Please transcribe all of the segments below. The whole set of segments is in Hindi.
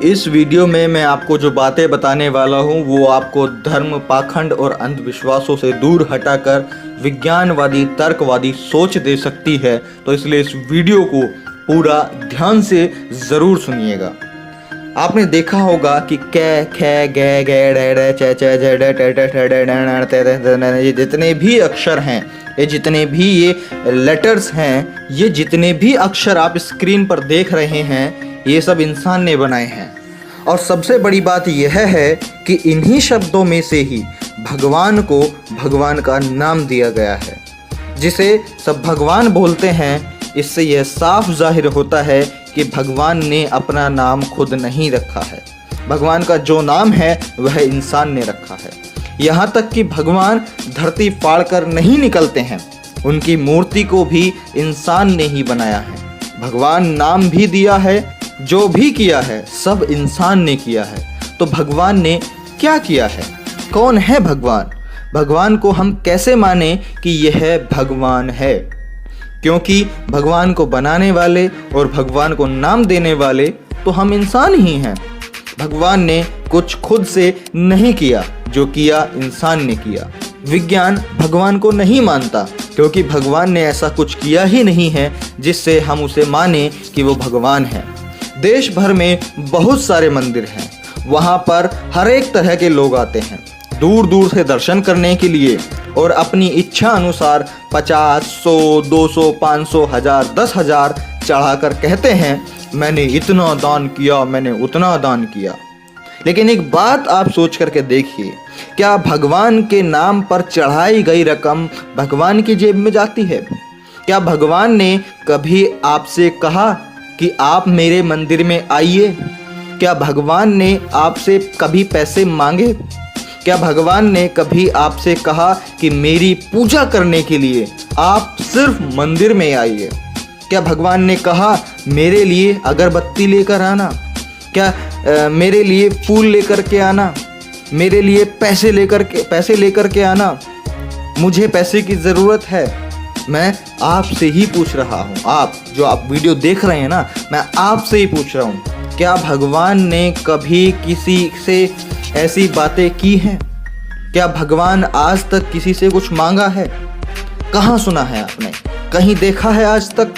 इस वीडियो में मैं आपको जो बातें बताने वाला हूँ वो आपको धर्म, पाखंड और अंधविश्वासों से दूर हटाकर विज्ञानवादी, तर्कवादी सोच दे सकती है। तो इसलिए इस वीडियो को पूरा ध्यान से ज़रूर सुनिएगा। आपने देखा होगा कि कै, खे, गे, गे, डे, डे, चे, चे, जे, डे, टे, टे, टे, डे, डे, ते, ते, ते, ते, ये जितने भी अक्षर हैं, ये जितने भी ये लेटर्स हैं, ये जितने भी अक्षर आप स्क्रीन पर देख रहे हैं, ये सब इंसान ने बनाए हैं। और सबसे बड़ी बात यह है कि इन्हीं शब्दों में से ही भगवान को भगवान का नाम दिया गया है, जिसे सब भगवान बोलते हैं। इससे यह साफ जाहिर होता है कि भगवान ने अपना नाम खुद नहीं रखा है। भगवान का जो नाम है वह इंसान ने रखा है। यहाँ तक कि भगवान धरती फाड़कर नहीं निकलते हैं, उनकी मूर्ति को भी इंसान ने ही बनाया है। भगवान नाम भी दिया है, जो भी किया है सब इंसान ने किया है। तो भगवान ने क्या किया है? कौन है भगवान? भगवान को हम कैसे माने कि यह भगवान है? क्योंकि भगवान को बनाने वाले और भगवान को नाम देने वाले तो हम इंसान ही हैं। भगवान ने कुछ खुद से नहीं किया, जो किया इंसान ने किया। विज्ञान भगवान को नहीं मानता, क्योंकि भगवान ने ऐसा कुछ किया ही नहीं है जिससे हम उसे माने कि वो भगवान है। देश भर में बहुत सारे मंदिर हैं, वहाँ पर हर एक तरह के लोग आते हैं दूर दूर से दर्शन करने के लिए, और अपनी इच्छा अनुसार 50, 100, 200, 500, 1000, 10,000 चढ़ाकर कहते हैं मैंने इतना दान किया, मैंने उतना दान किया। लेकिन एक बात आप सोच करके देखिए, क्या भगवान के नाम पर चढ़ाई गई रकम भगवान की जेब में जाती है? क्या भगवान ने कभी आपसे कहा कि आप मेरे मंदिर में आइए? क्या भगवान ने आपसे कभी पैसे मांगे? क्या भगवान ने कभी आपसे कहा कि मेरी पूजा करने के लिए आप सिर्फ मंदिर में आइए? क्या भगवान ने कहा मेरे लिए अगरबत्ती लेकर आना? क्या मेरे लिए फूल लेकर के आना? मेरे लिए पैसे लेकर के आना? मुझे पैसे की ज़रूरत है। मैं आपसे ही पूछ रहा हूँ, आप जो आप वीडियो देख रहे हैं ना, मैं आपसे ही पूछ रहा हूँ, क्या भगवान ने कभी किसी से ऐसी बातें की हैं? क्या भगवान आज तक किसी से कुछ मांगा है? कहाँ सुना है आपने? कहीं देखा है आज तक?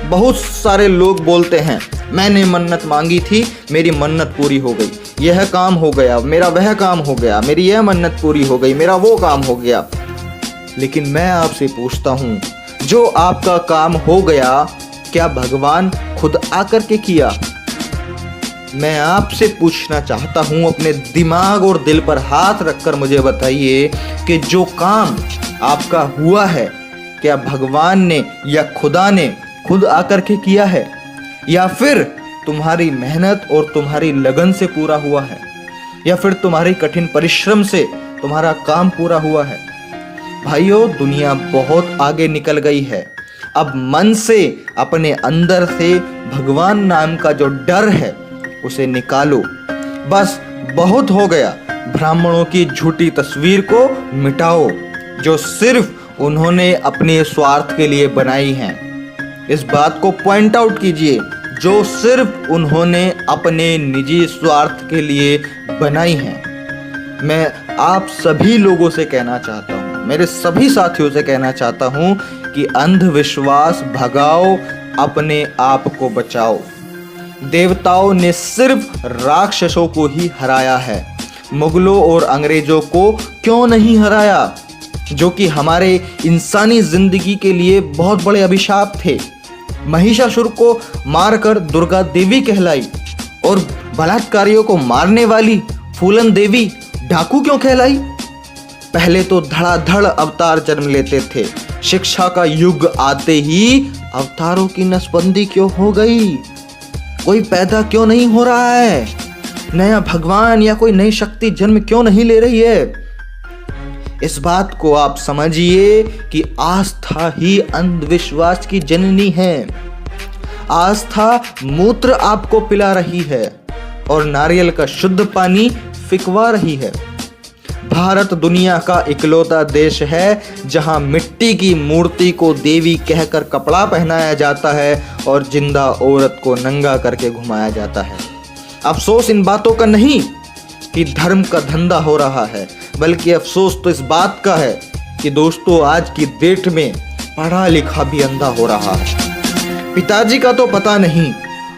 बहुत सारे लोग बोलते हैं मैंने मन्नत मांगी थी, मेरी मन्नत पूरी हो गई, यह काम हो गया, मेरा वह काम हो गया, मेरी यह मन्नत पूरी हो गई, मेरा वो काम हो गया। लेकिन मैं आपसे पूछता हूँ, जो आपका काम हो गया, क्या भगवान खुद आकर के किया? मैं आपसे पूछना चाहता हूँ, अपने दिमाग और दिल पर हाथ रखकर मुझे बताइए कि जो काम आपका हुआ है, क्या भगवान ने या खुदा ने खुद आकर के किया है, या फिर तुम्हारी मेहनत और तुम्हारी लगन से पूरा हुआ है, या फिर तुम्हारी कठिन परिश्रम से तुम्हारा काम पूरा हुआ है? भाइयों, दुनिया बहुत आगे निकल गई है। अब मन से, अपने अंदर से भगवान नाम का जो डर है उसे निकालो। बस बहुत हो गया। ब्राह्मणों की झूठी तस्वीर को मिटाओ, जो सिर्फ उन्होंने अपने स्वार्थ के लिए बनाई है। इस बात को पॉइंट आउट कीजिए, जो सिर्फ उन्होंने अपने निजी स्वार्थ के लिए बनाई है। मैं आप सभी लोगों से कहना चाहता हूँ, मेरे सभी साथियों से कहना चाहता हूँ कि अंधविश्वास भगाओ, अपने आप को बचाओ। देवताओं ने सिर्फ राक्षसों को ही हराया है, मुगलों और अंग्रेजों को क्यों नहीं हराया, जो कि हमारे इंसानी जिंदगी के लिए बहुत बड़े अभिशाप थे। महिषासुर को मारकर दुर्गा देवी कहलाई, और बलात्कारियों को मारने वाली फूलन देवी डाकू क्यों कहलाई? पहले तो धड़ाधड़ अवतार जन्म लेते थे, शिक्षा का युग आते ही अवतारों की नसबंदी क्यों हो गई? कोई पैदा क्यों नहीं हो रहा है? नया भगवान या कोई नई शक्ति जन्म क्यों नहीं ले रही है? इस बात को आप समझिए कि आस्था ही अंधविश्वास की जननी है। आस्था मूत्र आपको पिला रही है और नारियल का शुद्ध पानी फिकवा रही है। भारत दुनिया का इकलौता देश है जहां मिट्टी की मूर्ति को देवी कहकर कपड़ा पहनाया जाता है और जिंदा औरत को नंगा करके घुमाया जाता है। अफसोस इन बातों का नहीं कि धर्म का धंधा हो रहा है, बल्कि अफसोस तो इस बात का है कि दोस्तों आज की डेट में पढ़ा लिखा भी अंधा हो रहा है। पिताजी का तो पता नहीं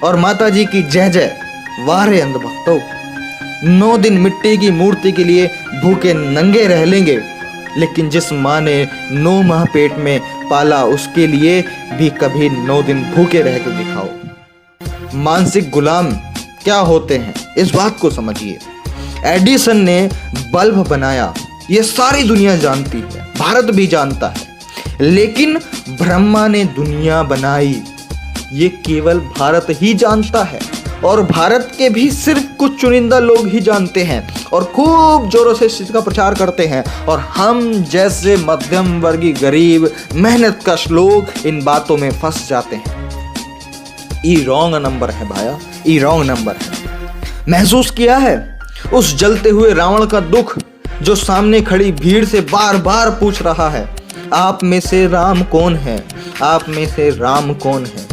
और माताजी की जय जय, वारे अंधभक्तों। 9 दिन मिट्टी की मूर्ति के लिए भूखे नंगे रह लेंगे, लेकिन जिस माँ ने 9 माह पेट में पाला उसके लिए भी कभी 9 दिन भूखे रह के दिखाओ। मानसिक गुलाम क्या होते हैं इस बात को समझिए। एडिसन ने बल्ब बनाया, ये सारी दुनिया जानती है, भारत भी जानता है, लेकिन ब्रह्मा ने दुनिया बनाई, ये केवल भारत ही जानता है। और भारत के भी सिर्फ कुछ चुनिंदा लोग ही जानते हैं और खूब जोरों से इसका प्रचार करते हैं, और हम जैसे मध्यम वर्गीय गरीब मेहनतकश लोग इन बातों में फंस जाते हैं। ई रॉन्ग नंबर है भाया, ई रॉन्ग नंबर है। महसूस किया है उस जलते हुए रावण का दुख, जो सामने खड़ी भीड़ से बार बार पूछ रहा है, आप में से राम कौन है, आप में से राम कौन है।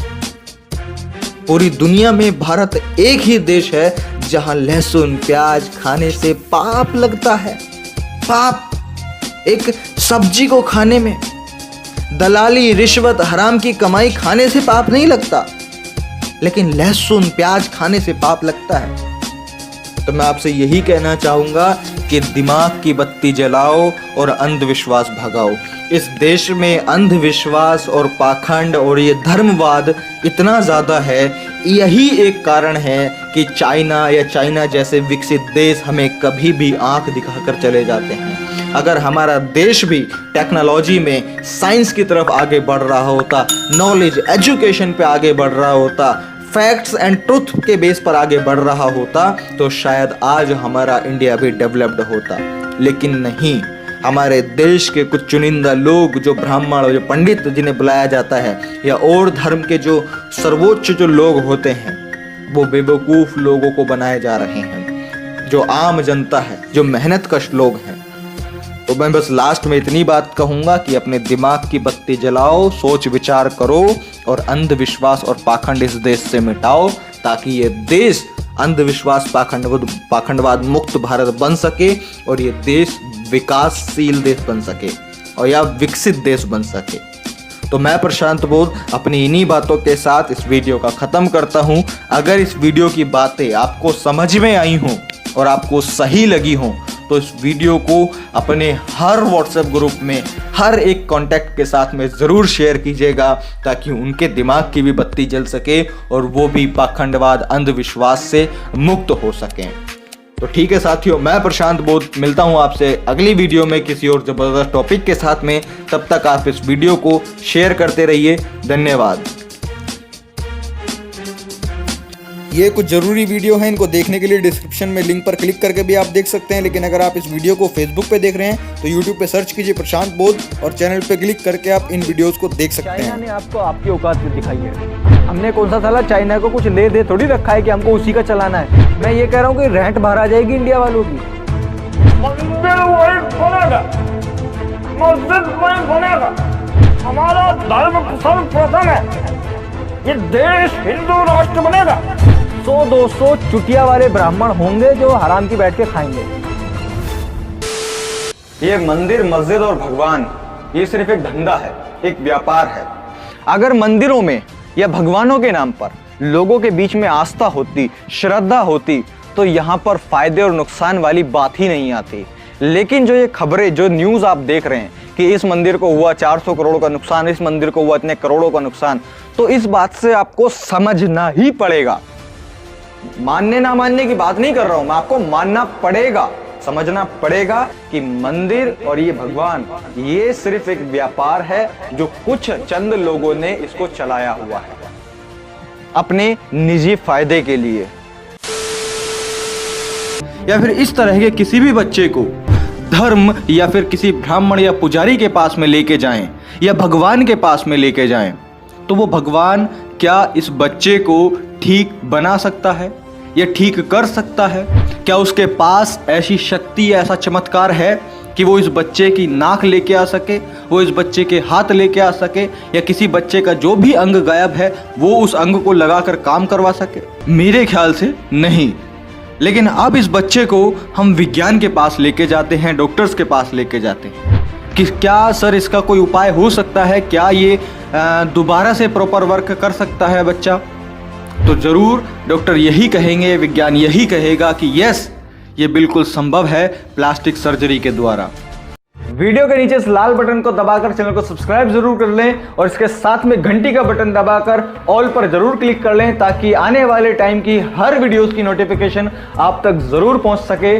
पूरी दुनिया में भारत एक ही देश है जहां लहसुन प्याज खाने से पाप लगता है। पाप एक सब्जी को खाने में, दलाली रिश्वत हराम की कमाई खाने से पाप नहीं लगता, लेकिन लहसुन प्याज खाने से पाप लगता है। तो मैं आपसे यही कहना चाहूंगा कि दिमाग की बत्ती जलाओ और अंधविश्वास भगाओ। इस देश में अंधविश्वास और पाखंड और ये धर्मवाद इतना ज़्यादा है, यही एक कारण है कि चाइना जैसे विकसित देश हमें कभी भी आंख दिखाकर चले जाते हैं। अगर हमारा देश भी टेक्नोलॉजी में साइंस की तरफ आगे बढ़ रहा होता, नॉलेज एजुकेशन पे आगे बढ़ रहा होता, फैक्ट्स एंड ट्रुथ के बेस पर आगे बढ़ रहा होता, तो शायद आज हमारा इंडिया भी डेवलप्ड होता। लेकिन नहीं, हमारे देश के कुछ चुनिंदा लोग, जो ब्राह्मण और जो पंडित जिन्हें बुलाया जाता है, या और धर्म के जो सर्वोच्च जो लोग होते हैं, वो बेवकूफ़ लोगों को बनाए जा रहे हैं। जो आम जनता है, जो मेहनतकश लोग हैं। तो मैं बस लास्ट में इतनी बात कहूँगा कि अपने दिमाग की बत्ती जलाओ, सोच विचार करो और अंधविश्वास और पाखंड इस देश से मिटाओ, ताकि ये देश अंधविश्वास पाखंडवाद मुक्त भारत बन सके और ये देश विकासशील देश बन सके और या विकसित देश बन सके। तो मैं प्रशांत बोध अपनी इन्हीं बातों के साथ इस वीडियो का ख़त्म करता हूँ। अगर इस वीडियो की बातें आपको समझ में आई हों और आपको सही लगी हों, तो इस वीडियो को अपने हर व्हाट्सएप ग्रुप में हर एक कांटेक्ट के साथ में ज़रूर शेयर कीजिएगा, ताकि उनके दिमाग की भी बत्ती जल सके और वो भी पाखंडवाद अंधविश्वास से मुक्त हो सकें। तो ठीक है साथियों, मैं प्रशांत बोध मिलता हूं आपसे अगली वीडियो में किसी और ज़बरदस्त टॉपिक के साथ में। तब तक आप इस वीडियो को शेयर करते रहिए। धन्यवाद। ये कुछ ज़रूरी वीडियो हैं, इनको देखने के लिए डिस्क्रिप्शन में लिंक पर क्लिक करके भी आप देख सकते हैं। लेकिन अगर आप इस वीडियो को फेसबुक पे देख रहे हैं तो यूट्यूब पे सर्च कीजिए प्रशांत बोध और चैनल पे क्लिक करके आप इन वीडियोस को देख सकते हैं। चाइना ने आपको आपकी औकात में दिखाई है। हमने कौन सा साला चाइना को कुछ ले दे थोड़ी रखा है कि हमको उसी का चलाना है। मैं ये कह रहा हूँ कि रेंट बाहर आ जाएगी इंडिया वालों की। मस्जिद में बनेगा, हमारा धर्म सर्वप्रथम है, ये देश हिंदू राष्ट्र बनेगा। 100-200 चुटिया वाले ब्राह्मण होंगे जो हराम की बैठ के खाएंगे। ये मंदिर, मस्जिद और भगवान ये सिर्फ एक धंधा है, एक व्यापार है। अगर मंदिरों में या भगवानों के नाम पर लोगों के बीच में आस्था होती, श्रद्धा होती, तो यहाँ पर फायदे और नुकसान वाली बात ही नहीं आती। लेकिन जो ये खबरें, जो न्यूज़ आप देख रहे हैं कि इस मंदिर को हुआ 400 करोड़ का नुकसान, इस मंदिर को हुआ इतने करोड़ों का नुकसान, तो इस बात से आपको समझना ही पड़ेगा। मानने ना मानने की बात नहीं कर रहा हूं मैं, आपको मानना पड़ेगा, समझना पड़ेगा कि मंदिर और ये भगवान ये सिर्फ एक व्यापार है जो कुछ चंद लोगों ने इसको चलाया हुआ है अपने निजी फायदे के लिए। या फिर इस तरह के किसी भी बच्चे को धर्म या फिर किसी ब्राह्मण या पुजारी के पास में लेके जाएं या भगवान के पास में लेके जाएं, तो वो भगवान क्या इस बच्चे को ठीक बना सकता है या ठीक कर सकता है? क्या उसके पास ऐसी शक्ति, ऐसा चमत्कार है कि वो इस बच्चे की नाक लेके आ सके, वो इस बच्चे के हाथ लेके आ सके, या किसी बच्चे का जो भी अंग गायब है वो उस अंग को लगाकर काम करवा सके? मेरे ख्याल से नहीं। लेकिन अब इस बच्चे को हम विज्ञान के पास लेके जाते हैं, डॉक्टर्स के पास लेके जाते हैं कि क्या सर इसका कोई उपाय हो सकता है, क्या ये दोबारा से प्रॉपर वर्क कर सकता है बच्चा? तो ज़रूर डॉक्टर यही कहेंगे, विज्ञान यही कहेगा कि यस, ये बिल्कुल संभव है प्लास्टिक सर्जरी के द्वारा। वीडियो के नीचे इस लाल बटन को दबाकर चैनल को सब्सक्राइब जरूर कर लें और इसके साथ में घंटी का बटन दबाकर ऑल पर जरूर क्लिक कर लें ताकि आने वाले टाइम की हर वीडियोस की नोटिफिकेशन आप तक जरूर पहुंच सके।